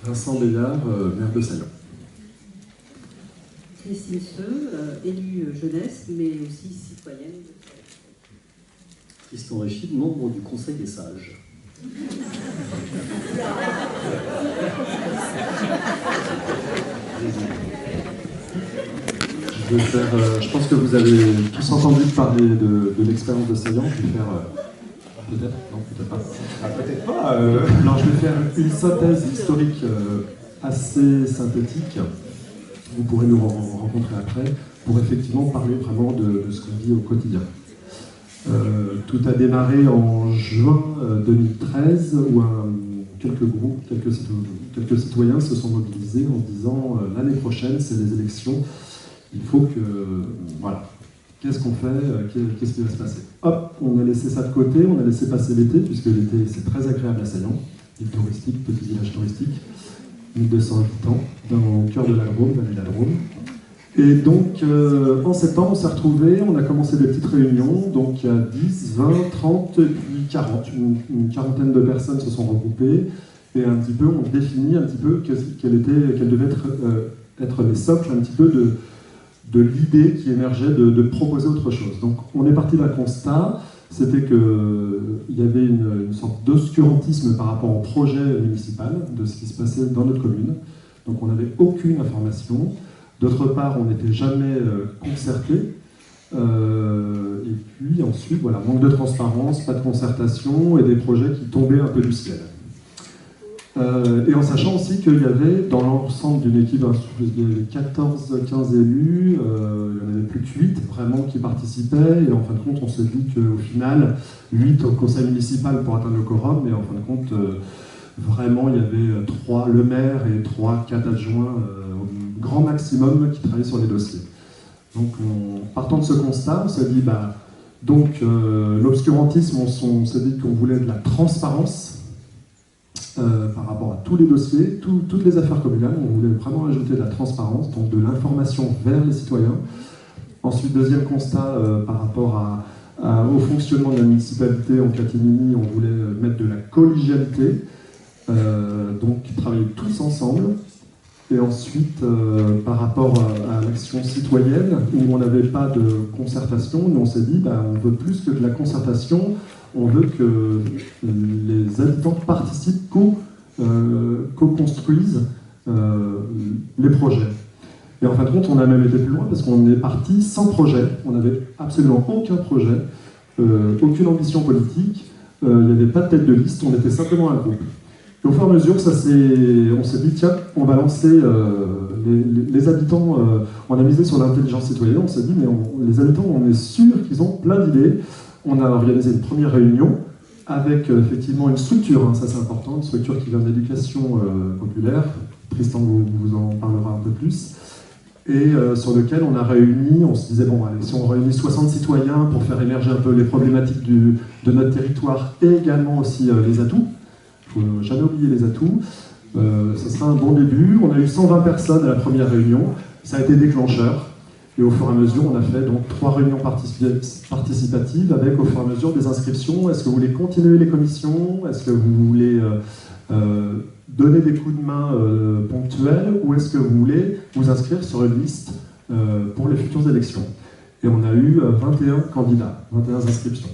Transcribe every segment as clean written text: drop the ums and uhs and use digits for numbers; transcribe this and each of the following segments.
Vincent Béillard, maire de Saillant. Christine Seux, élue jeunesse, mais aussi citoyenne. Tristan Réchid, membre du Conseil des sages. Je pense que vous avez tous entendu parler de l'expérience de Saillant. Je vais faire... peut-être. Non, peut-être pas. Ah, peut-être pas. Alors, je vais faire une synthèse historique assez synthétique. Vous pourrez nous rencontrer après pour effectivement parler vraiment de ce qu'on vit au quotidien. Tout a démarré en juin 2013 où quelques citoyens se sont mobilisés en disant l'année prochaine, c'est les élections, il faut que... Voilà. Qu'est-ce qu'on fait? Qu'est-ce qui va se passer? Hop, on a laissé ça de côté, on a laissé passer l'été, puisque l'été c'est très agréable à Saillant, ville touristique, petit village touristique, 1200 habitants, dans le cœur de la Drôme, vallée de la Drôme. Et donc, en septembre, on s'est retrouvés, on a commencé des petites réunions, donc il y a 10, 20, 30, et puis 40. Une quarantaine de personnes se sont regroupées, et un petit peu, on définit un petit peu quels devaient être les socles un petit peu de l'idée qui émergeait de proposer autre chose. Donc on est parti d'un constat, c'était qu'il y avait une sorte d'obscurantisme par rapport au projet municipal, de ce qui se passait dans notre commune. Donc on n'avait aucune information. D'autre part, on n'était jamais concerté. Et puis ensuite, voilà, manque de transparence, pas de concertation et des projets qui tombaient un peu du ciel. Et en sachant aussi qu'il y avait, dans l'ensemble d'une équipe, il y avait 14-15 élus, il y en avait plus que 8 vraiment qui participaient, et en fin de compte, on s'est dit qu'au final, 8 au conseil municipal pour atteindre le quorum, mais en fin de compte, vraiment, il y avait 3 le maire et 3-4 adjoints au grand maximum qui travaillaient sur les dossiers. Donc, partant de ce constat, on s'est dit, l'obscurantisme, on s'est dit qu'on voulait de la transparence, par rapport à tous les dossiers, toutes les affaires communales, on voulait vraiment ajouter de la transparence, donc de l'information vers les citoyens. Ensuite, deuxième constat, par rapport au fonctionnement de la municipalité en catimini, on voulait mettre de la collégialité, donc travailler tous ensemble. Et ensuite, par rapport à l'action citoyenne, où on n'avait pas de concertation, nous on s'est dit, on veut plus que de la concertation, on veut que les habitants participent, co-construisent les projets. Et en fin de compte, on a même été plus loin parce qu'on est parti sans projet, on n'avait absolument aucun projet, aucune ambition politique, il n'y avait pas de tête de liste, on était simplement un groupe. Et au fur et à mesure, on s'est dit, tiens, on va lancer les habitants, on a misé sur l'intelligence citoyenne, on s'est dit, mais les habitants, on est sûr qu'ils ont plein d'idées. On a organisé une première réunion avec effectivement une structure, ça c'est important, une structure qui vient de l'éducation populaire, Tristan vous en parlera un peu plus, et sur lequel on a réuni, on se disait, bon, allez, si on réunit 60 citoyens pour faire émerger un peu les problématiques de notre territoire et également aussi les atouts, il ne faut jamais oublier les atouts, ce sera un bon début. On a eu 120 personnes à la première réunion, ça a été déclencheur. Et au fur et à mesure, on a fait donc 3 réunions participatives avec au fur et à mesure des inscriptions. Est-ce que vous voulez continuer les commissions? Est-ce que vous voulez donner des coups de main ponctuels? Ou est-ce que vous voulez vous inscrire sur une liste pour les futures élections? Et on a eu 21 candidats, 21 inscriptions.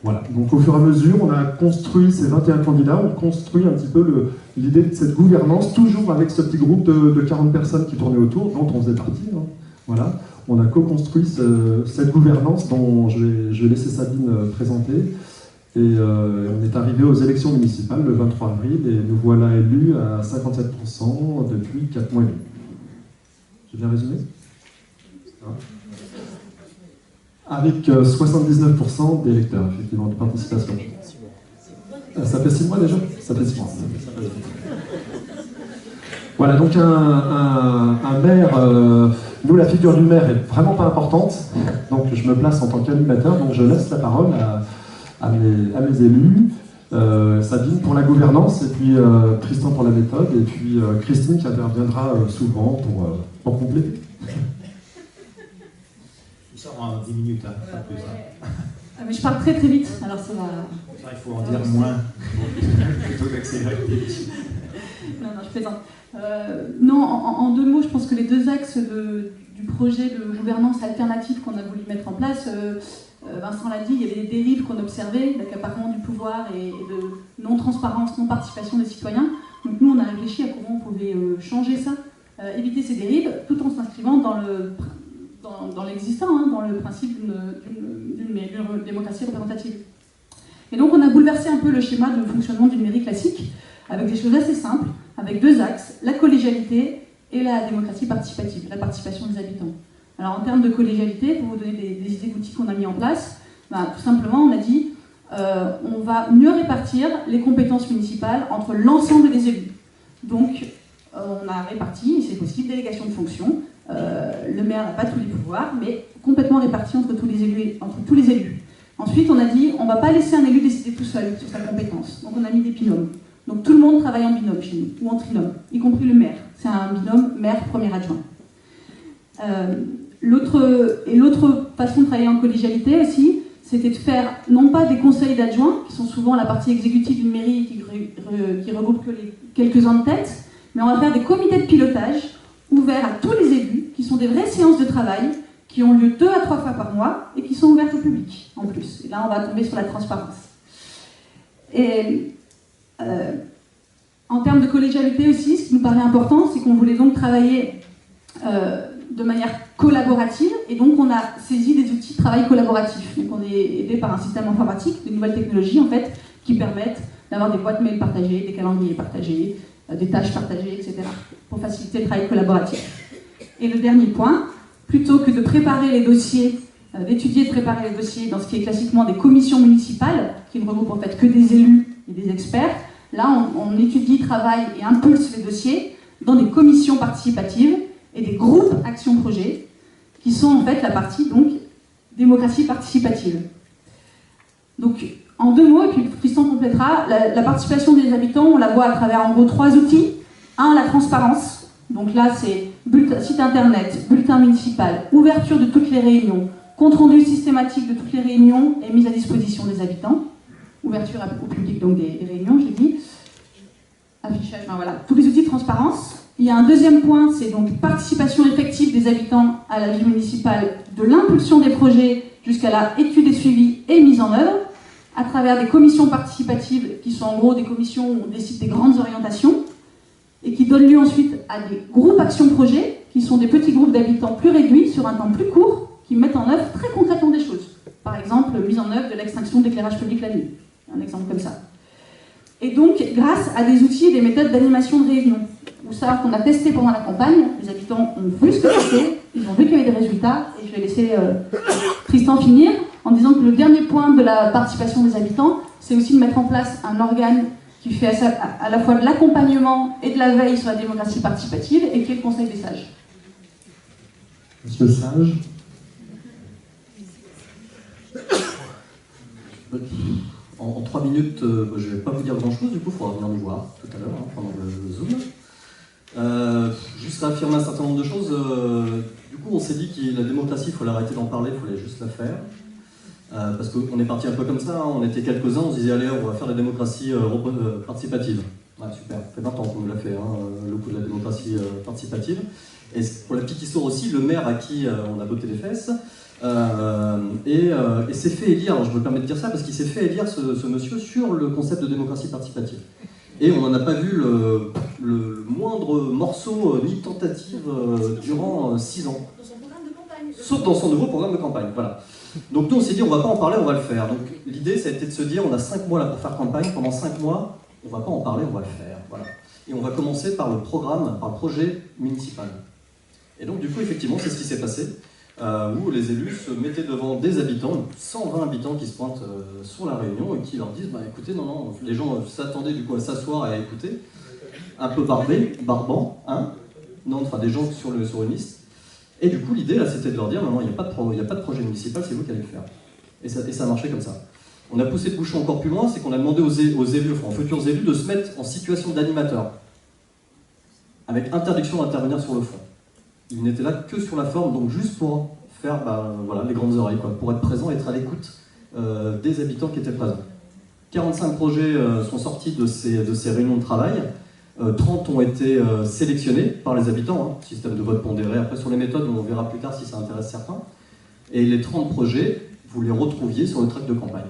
Voilà, donc au fur et à mesure, on a construit ces 21 candidats, on construit un petit peu l'idée de cette gouvernance, toujours avec ce petit groupe de 40 personnes qui tournaient autour, dont on faisait partie. Voilà, on a co-construit cette gouvernance dont je vais laisser Sabine présenter. Et on est arrivé aux élections municipales le 23 avril et nous voilà élus à 57% depuis 4 mois et demi. J'ai bien résumé? Avec 79% d'électeurs, effectivement, de participation. Ça fait 6 mois déjà? Ça fait 6 mois. Voilà, donc un maire... Nous, la figure du maire est vraiment pas importante, donc je me place en tant qu'animateur, donc je laisse la parole à mes élus, Sabine pour la gouvernance, et puis Tristan pour la méthode, et puis Christine qui interviendra souvent pour compléter. Je sors en 10 minutes, hein, pas plus. Mais je parle très très vite, alors ça va... Ça, il faut en dire moins, plutôt d'accélérer. Non, je plaisante. Non, en deux mots, je pense que les deux axes du projet de gouvernance alternative qu'on a voulu mettre en place, Vincent l'a dit, il y avait des dérives qu'on observait, d'accaparement du pouvoir et de non-transparence, non-participation des citoyens. Donc nous, on a réfléchi à comment on pouvait changer ça, éviter ces dérives, tout en s'inscrivant dans l'existant, hein, dans le principe d'une démocratie représentative. Et donc on a bouleversé un peu le schéma de fonctionnement d'une mairie classique, avec des choses assez simples, avec deux axes, la collégialité et la démocratie participative, la participation des habitants. Alors en termes de collégialité, pour vous donner des idées d'outils qu'on a mis en place, tout simplement on a dit on va mieux répartir les compétences municipales entre l'ensemble des élus. Donc on a réparti, c'est possible, délégation de fonctions, le maire n'a pas tous les pouvoirs, mais complètement réparti entre tous les élus. Ensuite on a dit on ne va pas laisser un élu décider tout seul sur sa compétence, donc on a mis des binômes. Donc tout le monde travaille en binôme chez nous, ou en trinôme, y compris le maire. C'est un binôme maire-premier adjoint. L'autre façon de travailler en collégialité aussi, c'était de faire non pas des conseils d'adjoints, qui sont souvent la partie exécutive d'une mairie qui regroupe que quelques-uns de tête, mais on va faire des comités de pilotage ouverts à tous les élus, qui sont des vraies séances de travail, qui ont lieu 2 à 3 fois par mois et qui sont ouvertes au public en plus. Et là, on va tomber sur la transparence. Et en termes de collégialité aussi, ce qui nous paraît important, c'est qu'on voulait donc travailler de manière collaborative, et donc on a saisi des outils de travail collaboratif. Donc on est aidé par un système informatique, des nouvelles technologies en fait, qui permettent d'avoir des boîtes mail partagées, des calendriers partagés, des tâches partagées, etc., pour faciliter le travail collaboratif. Et le dernier point, plutôt que de préparer les dossiers, d'étudier et de préparer les dossiers dans ce qui est classiquement des commissions municipales, qui ne regroupent en fait que des élus et des experts, là on étudie, travaille et impulse les dossiers dans des commissions participatives et des groupes action-projet, qui sont en fait la partie donc démocratie participative. Donc en deux mots, et puis Tristan complétera, la participation des habitants, on la voit à travers en gros 3 outils. Un, la transparence, donc là c'est site internet, bulletin municipal, ouverture de toutes les réunions, compte rendu systématique de toutes les réunions et mise à disposition des habitants, ouverture au public donc des réunions, je l'ai dit, affichage, enfin voilà, tous les outils de transparence. Il y a un deuxième point, c'est donc participation effective des habitants à la vie municipale, de l'impulsion des projets jusqu'à la étude et suivi et mise en œuvre, à travers des commissions participatives qui sont en gros des commissions où on décide des grandes orientations et qui donnent lieu ensuite à des groupes action-projets qui sont des petits groupes d'habitants plus réduits sur un temps plus court qui mettent en œuvre très concrètement des choses. Par exemple, mise en œuvre de l'extinction de l'éclairage public la nuit. Un exemple comme ça. Et donc, grâce à des outils et des méthodes d'animation de réunion, où ça qu'on a testé pendant la campagne, les habitants ont vu ce que c'était, ils ont vu qu'il y avait des résultats, et je vais laisser Tristan finir en disant que le dernier point de la participation des habitants, c'est aussi de mettre en place un organe qui fait à la fois de l'accompagnement et de la veille sur la démocratie participative, et qui est le Conseil des sages. Monsieur Sage. En 3 minutes, je ne vais pas vous dire grand-chose, du coup, il faudra venir nous voir tout à l'heure, pendant le Zoom. Juste réaffirmer un certain nombre de choses. Du coup, on s'est dit que la démocratie, il faut l'arrêter d'en parler, il fallait juste la faire. Parce qu'on est parti un peu comme ça, hein, on était quelques-uns, on se disait, allez, on va faire la démocratie participative. Ouais, super, ça fait 20 ans qu'on nous l'a fait, hein, le coup de la démocratie participative. Et pour la petite histoire aussi, le maire à qui on a botté les fesses, et s'est fait élire, alors je me permets de dire ça parce qu'il s'est fait élire ce monsieur sur le concept de démocratie participative. Et on n'en a pas vu le moindre morceau ni tentative durant 6 ans. Dans son programme de campagne. Sauf dans son nouveau programme de campagne, voilà. Donc nous on s'est dit on va pas en parler, on va le faire. Donc l'idée ça a été de se dire on a 5 mois là pour faire campagne, pendant 5 mois on va pas en parler, on va le faire, voilà. Et on va commencer par le programme, par le projet municipal. Et donc du coup effectivement c'est ce qui s'est passé. Où les élus se mettaient devant des habitants, 120 habitants qui se pointent sur la réunion et qui leur disent bah écoutez, non, les gens s'attendaient du coup à s'asseoir et à écouter, un peu barbant, hein, non, enfin des gens sur une liste. Et du coup l'idée là c'était de leur dire non, il n'y a pas de projet municipal, c'est vous qui allez le faire. Et ça marchait comme ça. On a poussé le bouchon encore plus loin, c'est qu'on a demandé aux élus, enfin aux futurs élus, de se mettre en situation d'animateur, avec interdiction d'intervenir sur le fond. Il n'était là que sur la forme, donc juste pour faire voilà, les grandes oreilles, quoi, pour être présent et être à l'écoute des habitants qui étaient présents. 45 projets sont sortis de ces réunions de travail. 30 ont été sélectionnés par les habitants, hein, système de vote pondéré. Après, sur les méthodes, on verra plus tard si ça intéresse certains. Et les 30 projets, vous les retrouviez sur le tract de campagne.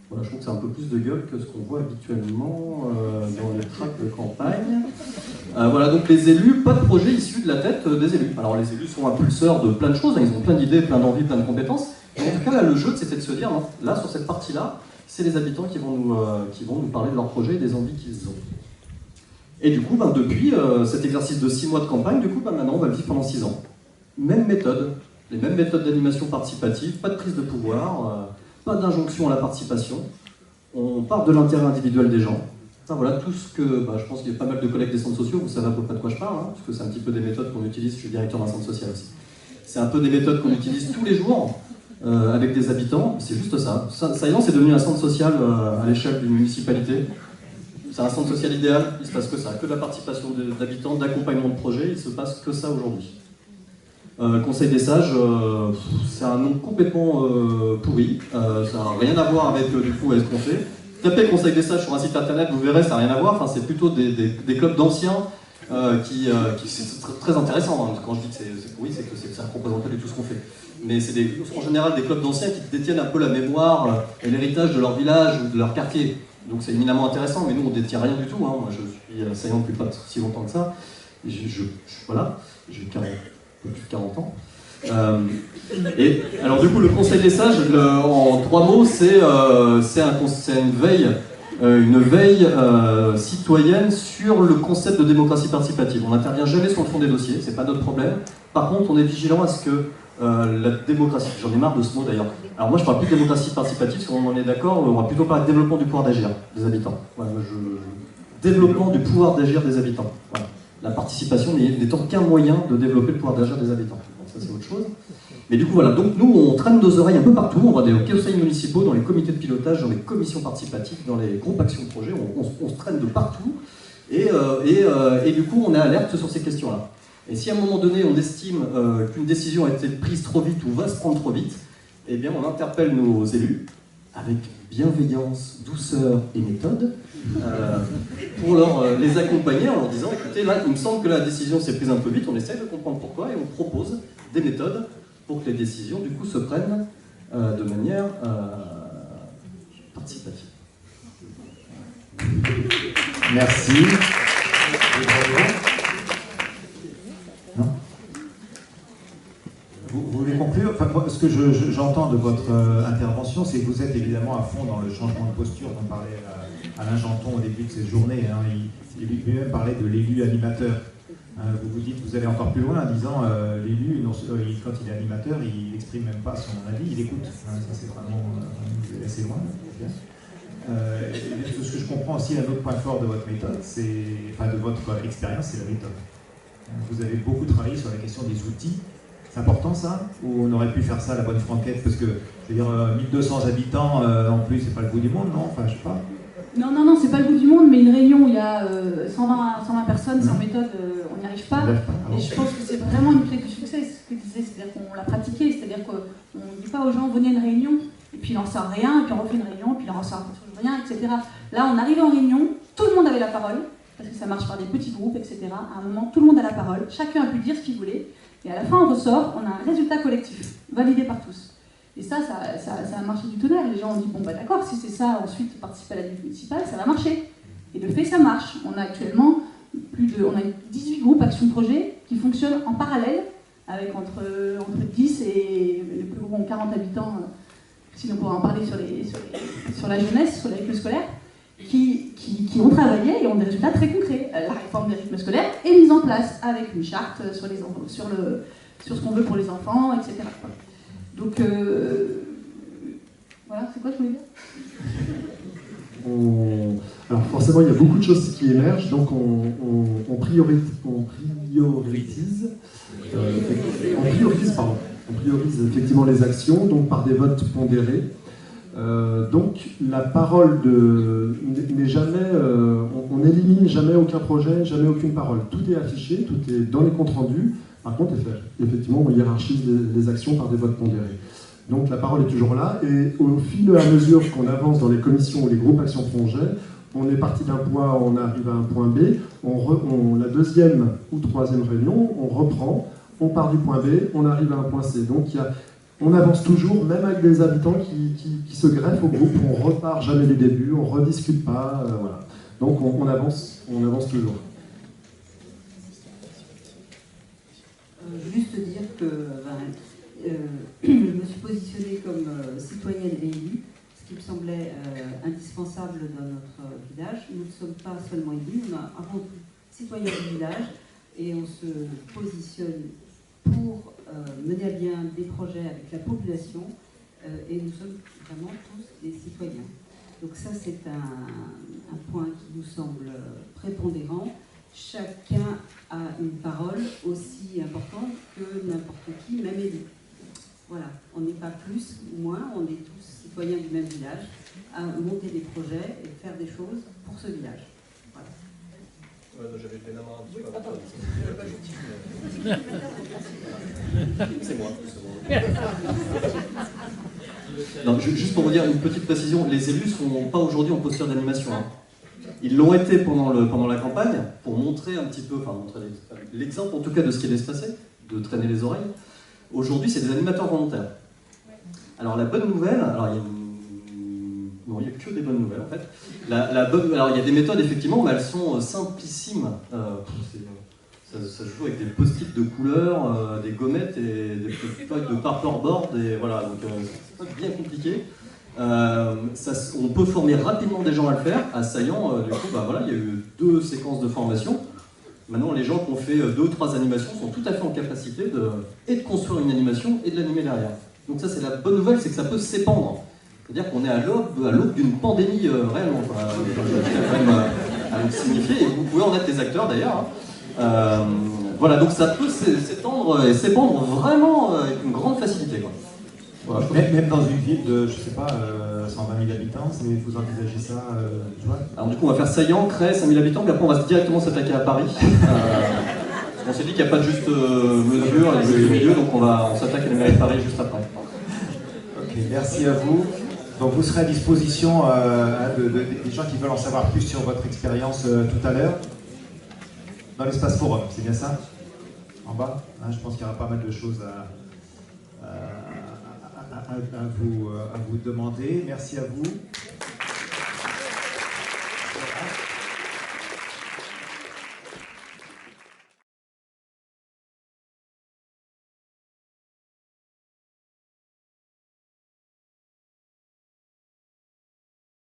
Voilà, je trouve que c'est un peu plus de gueule que ce qu'on voit habituellement dans les tracts de campagne. Voilà, donc les élus, pas de projet issu de la tête des élus. Alors les élus sont impulseurs de plein de choses, hein, ils ont plein d'idées, plein d'envies, plein de compétences. Mais en tout cas, là, le jeu, c'était de se dire, non, là, sur cette partie-là, c'est les habitants qui vont nous parler de leurs projets et des envies qu'ils ont. Et du coup, depuis cet exercice de 6 mois de campagne, du coup, maintenant, on va le vivre pendant 6 ans. Même méthode, les mêmes méthodes d'animation participative, pas de prise de pouvoir, pas d'injonction à la participation. On part de l'intérêt individuel des gens. Ça, voilà tout ce que... je pense qu'il y a pas mal de collègues des centres sociaux, vous savez à peu près de quoi je parle, hein, parce que c'est un petit peu des méthodes qu'on utilise, je suis directeur d'un centre social aussi. C'est un peu des méthodes qu'on utilise tous les jours avec des habitants, c'est juste ça. Saillant, c'est devenu un centre social à l'échelle d'une municipalité. C'est un centre social idéal, il se passe que ça, que de la participation d'habitants, d'accompagnement de projets, il se passe que ça aujourd'hui. Conseil des sages, c'est un nom complètement pourri, ça n'a rien à voir avec du coup ce qu'on fait. Tapez Conseil des sages sur un site internet, vous verrez, ça n'a rien à voir, enfin, c'est plutôt des clubs d'anciens qui c'est très intéressant. Hein. Quand je dis que c'est pourri, c'est que ça ne représente pas du tout ce qu'on fait. Mais c'est en général des clubs d'anciens qui détiennent un peu la mémoire et l'héritage de leur village ou de leur quartier. Donc c'est éminemment intéressant, mais nous on ne détient rien du tout. Hein. Moi je suis saillant depuis pas si longtemps que ça. Voilà, j'ai plus de 40 ans. Et alors du coup le Conseil des sages, en 3 mots, c'est une veille citoyenne sur le concept de démocratie participative. On n'intervient jamais sur le fond des dossiers, c'est pas notre problème. Par contre, on est vigilant à ce que la démocratie, j'en ai marre de ce mot d'ailleurs. Alors moi je parle plus de démocratie participative, si on en est d'accord, on va plutôt parler de développement du pouvoir d'agir des habitants. Voilà, développement du pouvoir d'agir des habitants. Voilà. La participation n'étant qu'un moyen de développer le pouvoir d'agir des habitants. Donc ça c'est autre chose. Mais du coup voilà, donc nous on traîne nos oreilles un peu partout, on va dans les conseils municipaux, dans les comités de pilotage, dans les commissions participatives, dans les groupes actions de projet, on se traîne de partout et du coup on est alerte sur ces questions-là. Et si à un moment donné on estime qu'une décision a été prise trop vite ou va se prendre trop vite, eh bien on interpelle nos élus avec bienveillance, douceur et méthode pour les accompagner en leur disant écoutez, là il me semble que la décision s'est prise un peu vite, on essaie de comprendre pourquoi et on propose des méthodes pour que les décisions du coup se prennent de manière participative. Merci. Vous voulez conclure? Enfin, ce que j'entends de votre intervention, c'est que vous êtes évidemment à fond dans le changement de posture dont parlait Alain Janton au début de cette journée. Hein. Il lui-même parlait de l'élu animateur. Vous vous dites, vous allez encore plus loin en disant l'élu, quand il est animateur, il n'exprime même pas son avis, il écoute. Ça c'est vraiment, vous allez assez loin. Ce que je comprends aussi, un autre point fort de votre méthode, de votre expérience, c'est la méthode. Vous avez beaucoup travaillé sur la question des outils. C'est important ça? Ou on aurait pu faire ça à la bonne franquette? Parce que, je veux dire, 1200 habitants, en plus, c'est pas le bout du monde, non? Enfin, je sais pas. Non, c'est pas le bout du monde, mais une réunion où il y a 120 personnes sans méthode, on n'y arrive pas. Et je pense que c'est vraiment une clé du succès, ce que je disais, c'est-à-dire qu'on l'a pratiqué, c'est-à-dire qu'on ne dit pas aux gens, venez à une réunion, et puis il n'en sort rien, et puis on refait une réunion, et puis il n'en sort rien, etc. Là, on arrive en réunion, tout le monde avait la parole, parce que ça marche par des petits groupes, etc. À un moment, tout le monde a la parole, chacun a pu dire ce qu'il voulait, et à la fin, on ressort, on a un résultat collectif, validé par tous. Et ça a marché du tonnerre. Les gens ont dit, bon bah d'accord, si c'est ça, ensuite participer à la vie municipale, ça va marcher. Et de fait, ça marche. On a actuellement on a 18 groupes Action Projet qui fonctionnent en parallèle, avec entre 10 et les plus gros ont 40 habitants, si on pourra en parler sur la jeunesse, sur les rythmes scolaires, qui ont travaillé et ont des résultats très concrets. La réforme des rythmes scolaires est mise en place avec une charte sur ce qu'on veut pour les enfants, etc. Donc, voilà, c'est quoi je voulais dire? Alors forcément, il y a beaucoup de choses qui émergent, donc on priorise effectivement les actions, donc par des votes pondérés. Donc la parole n'est jamais, on n'élimine jamais aucun projet, jamais aucune parole. Tout est affiché, tout est dans les comptes rendus. Par contre, effectivement, on hiérarchise les actions par des votes pondérés. Donc la parole est toujours là, et au fil et à mesure qu'on avance dans les commissions ou les groupes Action Projet, On est parti d'un point, on arrive à un point B, la deuxième ou troisième réunion, on reprend, on part du point B, on arrive à un point C. Donc on avance toujours, même avec des habitants qui se greffent au groupe, on repart jamais les débuts, on rediscute pas, voilà. Donc on avance toujours. Juste dire que je me suis positionnée comme citoyenne et élue, ce qui me semblait indispensable dans notre village. Nous ne sommes pas seulement élus, on a avant tout citoyens du village et on se positionne pour mener à bien des projets avec la population et nous sommes vraiment tous des citoyens. Donc ça c'est un point qui nous semble prépondérant. Chacun a une parole aussi importante que n'importe qui, même élu. Voilà, on n'est pas plus ou moins, on est tous citoyens du même village, à monter des projets et faire des choses pour ce village. Voilà. Ouais, j'avais fait la main un petit peu. C'est moi. Non, juste pour vous dire une petite précision, les élus ne sont pas aujourd'hui en posture d'animation. Hein. Ils l'ont été pendant la campagne, pour montrer un petit peu, enfin montrer l'exemple en tout cas de ce qui allait se passer, de traîner les oreilles. Aujourd'hui, c'est des animateurs volontaires. Alors la bonne nouvelle, alors non, il n'y a que des bonnes nouvelles en fait. Alors il y a des méthodes effectivement, mais elles sont simplissimes. Ça se joue avec des post-it de couleurs, des gommettes et des petites feuilles de paperboard, et voilà, donc c'est pas bien compliqué. On peut former rapidement des gens à le faire. À Saillant, du coup, voilà, il y a eu 2 séquences de formation. Maintenant, les gens qui ont fait 2 ou 3 animations sont tout à fait en capacité de construire une animation et de l'animer derrière. Donc ça, c'est la bonne nouvelle, c'est que ça peut s'épandre. C'est-à-dire qu'on est à l'aube d'une pandémie réellement. C'est quand même à signifier, et vous pouvez en être les acteurs d'ailleurs. Hein. Voilà, donc ça peut s'étendre et s'épandre vraiment avec une grande facilité, quoi. Voilà. Même dans une ville de, je sais pas, 120 000 habitants, vous envisagez ça, tu vois? Alors du coup, on va faire Saillant, Crest, 5 000 habitants, puis après on va directement s'attaquer à Paris. On s'est dit qu'il n'y a pas de juste mesure et de juste milieu, donc on s'attaque à la mairie de Paris juste après. Ok, merci à vous. Donc vous serez à disposition des gens qui veulent en savoir plus sur votre expérience tout à l'heure. Dans l'espace forum, c'est bien ça? En bas, hein, je pense qu'il y aura pas mal de choses à vous demander. Merci à vous.